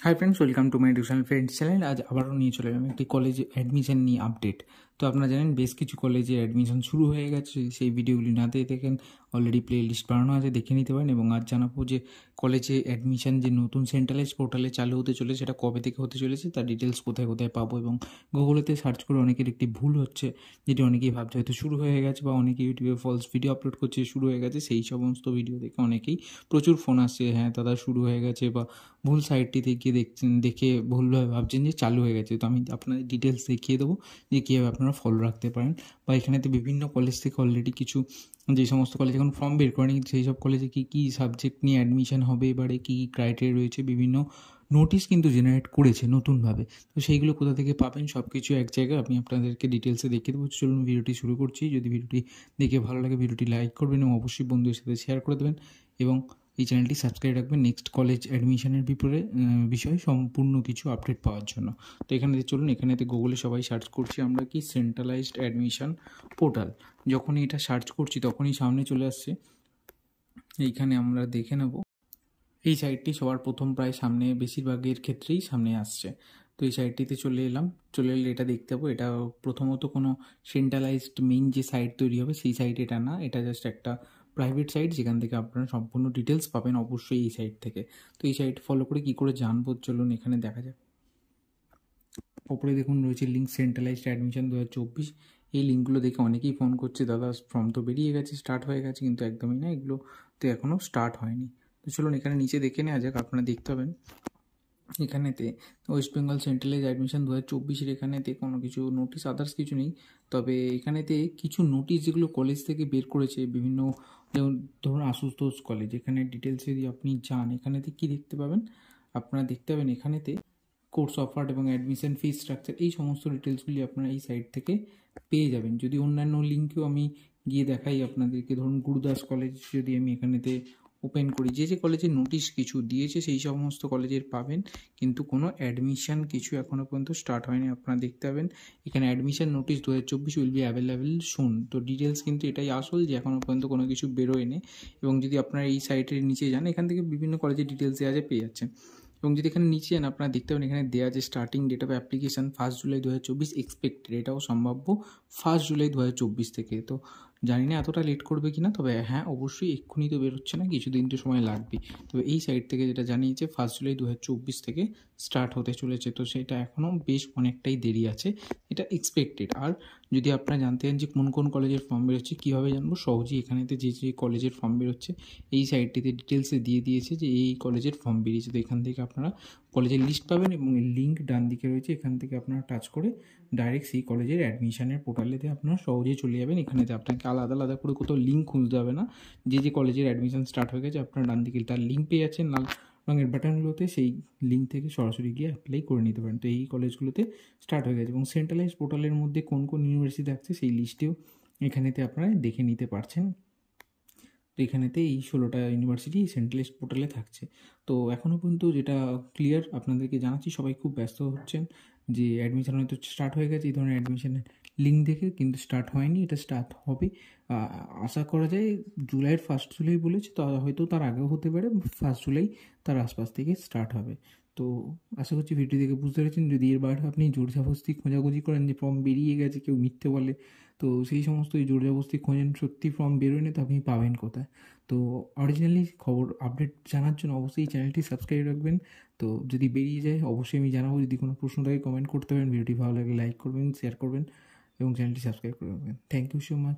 Hi friends, welcome to my tuition friends channel. আজ আবারও নিয়ে চলে এলাম একটি কলেজে অ্যাডমিশন নিয়ে আপডেট। তো আপনারা জানেন বেশ কিছু কলেজে অ্যাডমিশন শুরু হয়ে গেছে। সেই ভিডিওগুলি না দিয়ে দেখেন অলরেডি প্লে লিস্ট বানানো আছে, দেখে নিতে পারেন। এবং আজ জানাবো যে কলেজে অ্যাডমিশন যে নতুন সেন্ট্রালাইজ পোর্টালে চালু হতে চলেছে সেটা কবে থেকে হতে চলেছে, তার ডিটেলস কোথায় কোথায় পাবো। এবং গুগলেতে সার্চ করে অনেকের একটি ভুল হচ্ছে, যেটি অনেকেই ভাবছে হয়তো শুরু হয়ে গেছে, বা অনেকে ইউটিউবে ফলস ভিডিও আপলোড করছে শুরু হয়ে গেছে। সেই সমস্ত ভিডিও দেখে অনেকেই প্রচুর ফোন আসছে, হ্যাঁ দাদা শুরু হয়ে গেছে, বা ভুল সাইটটিতে গিয়ে দেখছেন, দেখে ভুলভাবে ভাবছেন যে চালু হয়ে গেছে। তো আমি আপনাদের ডিটেলস দেখিয়ে দেবো যে কীভাবে আপনারা ফলো রাখতে পারেন। বা এখানেতে বিভিন্ন কলেজ থেকে অলরেডি কিছু, যে সমস্ত কলেজ এখন ফর্ম বের করেনি, সেই সব কলেজে কী কী সাবজেক্ট নিয়ে অ্যাডমিশন হবে, এবারে কী কী ক্রাইটেরিয়া রয়েছে, বিভিন্ন নোটিশ কিন্তু জেনারেট করেছে নতুনভাবে। তো সেইগুলো কোথা থেকে পাবেন সব কিছু এক জায়গায় আমি আপনাদেরকে ডিটেলসে দেখিয়ে দেবো। চলুন ভিডিওটি শুরু করছি। যদি ভিডিওটি দেখে ভালো লাগে ভিডিওটি লাইক করবেন এবং অবশ্যই বন্ধুদের সাথে শেয়ার করে দেবেন, এবং এই চ্যানেলটি সাবস্ক্রাইব রাখবেন নেক্সট কলেজ অ্যাডমিশনের বিষয়ে সম্পূর্ণ কিছু আপডেট পাওয়ার জন্য। তো এখানেতে চলুন, এখানেতে গুগলে সবাই সার্চ করছি আমরা কি সেন্ট্রালাইজড অ্যাডমিশন পোর্টাল। যখনই এটা সার্চ করছি তখনই সামনে চলে আসছে। এইখানে আমরা দেখে নেব, এই সাইটটি সবার প্রথম প্রায় সামনে, বেশিরভাগের ক্ষেত্রেই সামনে আসছে। তো এই সাইটটিতে চলে এলাম, চলে এলে এটা দেখতে পাবো। এটা প্রথমত কোনো সেন্ট্রালাইজড মেইন যে সাইট তৈরি হবে সেই সাইট এটা না, এটা জাস্ট একটা প্রাইভেট সাইট যেখান থেকে আপনারা সম্পূর্ণ ডিটেলস পাবেন অবশ্যই এই সাইট থেকে। তো এই সাইট ফলো করে কী করে জানবো চলুন এখানে দেখা যাক। ওপরে দেখুন রয়েছে লিঙ্ক সেন্ট্রালাইজড অ্যাডমিশন 2024। এই লিঙ্কগুলো দেখে অনেকেই ফোন করছে, দাদা ফর্ম তো বেরিয়ে গেছে, স্টার্ট হয়ে গেছে, কিন্তু একদমই না, এগুলো তো এখনও স্টার্ট হয়নি। তো চলুন এখানে নিচে দেখে নেওয়া যাক। আপনারা দেখতে পাবেন এখানেতে ওয়েস্ট বেঙ্গল সেন্ট্রালাইজ অ্যাডমিশন 2024, এখানেতে কোনো কিছু নোটিশ আদার্স কিছু নেই। তবে এখানেতে কিছু নোটিশ যেগুলো কলেজ থেকে বের করেছে বিভিন্ন, যেমন ধরুন আশুতোষ কলেজ, এখানে ডিটেলস যদি আপনি যান এখানেতে কী দেখতে পাবেন, আপনারা দেখতে পাবেন এখানেতে কোর্স অফার্ড এবং অ্যাডমিশন ফি স্ট্রাকচার, এই সমস্ত ডিটেলসগুলি আপনারা এই সাইট থেকে পেয়ে যাবেন। যদি অন্যান্য লিঙ্কেও আমি গিয়ে দেখাই আপনাদেরকে, ধরুন গুরুদাস কলেজ যদি আমি এখানেতে ওপেন করি, যে যে কলেজের নোটিশ কিছু দিয়েছে সেই সমস্ত কলেজের পাবেন, কিন্তু কোনো অ্যাডমিশন কিছু এখনও পর্যন্ত স্টার্ট হয়নি। আপনারা দেখতে পাবেন এখানে admission notice 2024 will be available soon. তো ডিটেলস কিন্তু এটাই আসল, যে এখনও পর্যন্ত কোনো কিছু বেরোয়নি। এবং যদি আপনারা এই সাইটের নিচে যান, এখান থেকে বিভিন্ন কলেজের ডিটেলস দেওয়া যায়, পেয়ে যাচ্ছেন। এবং যদি এখানে নিচে যান আপনারা দেখতে পাবেন এখানে দেওয়া যে starting date of application 1 July 2024 expected, এটাও সম্ভাব্য 1 জুলাই 2024 থেকে। তো জানি না এতটা লেট করবে কিনা, তবে হ্যাঁ অবশ্যই এক্ষুনি তো বেরোচ্ছে না, কিছুদিন তো সময় লাগবে। তবে এই সাইট থেকে যেটা জানিয়েছে 1 জুলাই 2024 থেকে স্টার্ট হতে চলেছে, তো সেটা এখনও বেশ অনেকটাই দেরি আছে, এটা এক্সপেক্টেড। আর যদি আপনারা জানতে চান যে কোন কোন কলেজের ফর্ম বেরোচ্ছে, কীভাবে জানবো, সহজেই এখানেতে যে যে কলেজের ফর্ম বেরোচ্ছে এই সাইটটিতে ডিটেলসে দিয়ে দিয়েছে যে এই কলেজের ফর্ম বেরিয়েছে। তো এখান থেকে আপনারা কলেজের লিস্ট পাবেন, এবং এই লিঙ্ক ডান দিকে রয়েছে, এখান থেকে আপনারা টাচ করে ডাইরেক্ট সেই কলেজের অ্যাডমিশনের পোর্টালেতে আপনারা সহজেই চলে যাবেন। এখানেতে আপনাকে আলাদা আলাদা করে কোথাও লিঙ্ক খুঁজতে হবে না, যে যে কলেজের অ্যাডমিশন স্টার্ট হয়ে গেছে আপনারা ডান দিকে তার লিঙ্ক পেয়ে যাচ্ছেন লাল রঙের বাটনগুলোতে, সেই লিঙ্ক থেকে সরাসরি গিয়ে অ্যাপ্লাই করে নিতে পারেন। তো এই কলেজগুলোতে স্টার্ট হয়ে গেছে, এবং সেন্ট্রালাইজ পোর্টালের মধ্যে কোন কোন ইউনিভার্সিটি থাকছে সেই লিস্টেও এখানেতে আপনারা দেখে নিতে পারছেন। তো এখানেতে এই 16টা ইউনিভার্সিটি সেন্ট্রালাইজড পোর্টালে থাকছে। তো এখনও পর্যন্ত যেটা ক্লিয়ার আপনাদেরকে জানাচ্ছি, সবাই খুব ব্যস্ত হচ্ছেন যে অ্যাডমিশন হয়তো স্টার্ট হয়ে গেছে এই ধরনের অ্যাডমিশনের লিঙ্ক দেখে, কিন্তু স্টার্ট হয়নি, এটা স্টার্ট হবে আশা করা যায় জুলাইয়ের 1 জুলাই বলেছে, তো হয়তো তার আগেও হতে পারে, 1 জুলাই তার আশপাশ থেকে স্টার্ট হবে। তো আশা করছি ভিডিও দেখে বুঝতে পেরেছেন। যদি এর বাইরে আপনি জোর জবরদস্তি খোঁজাখুঁজি করেন যে ফর্ম বেরিয়ে গেছে, কেউ মিথ্যে বলে, তো সেই সমস্ত জোর জবরদস্তি খোঁজেন, সত্যি ফর্ম বেরোয়নি, তো আপনি পাবেন কোথায়? তো অরিজিনালি খবর আপডেট জানার জন্য অবশ্যই এই চ্যানেলটি সাবস্ক্রাইব রাখবেন। তো যদি বেরিয়ে যায় অবশ্যই আমি জানাবো। যদি কোনো প্রশ্ন থাকে কমেন্ট করতে পারেন, ভিডিওটি ভালো লাগলে লাইক করবেন, শেয়ার করবেন এবং চ্যানেলটি সাবস্ক্রাইব করে রাখবেন। Thank you so much.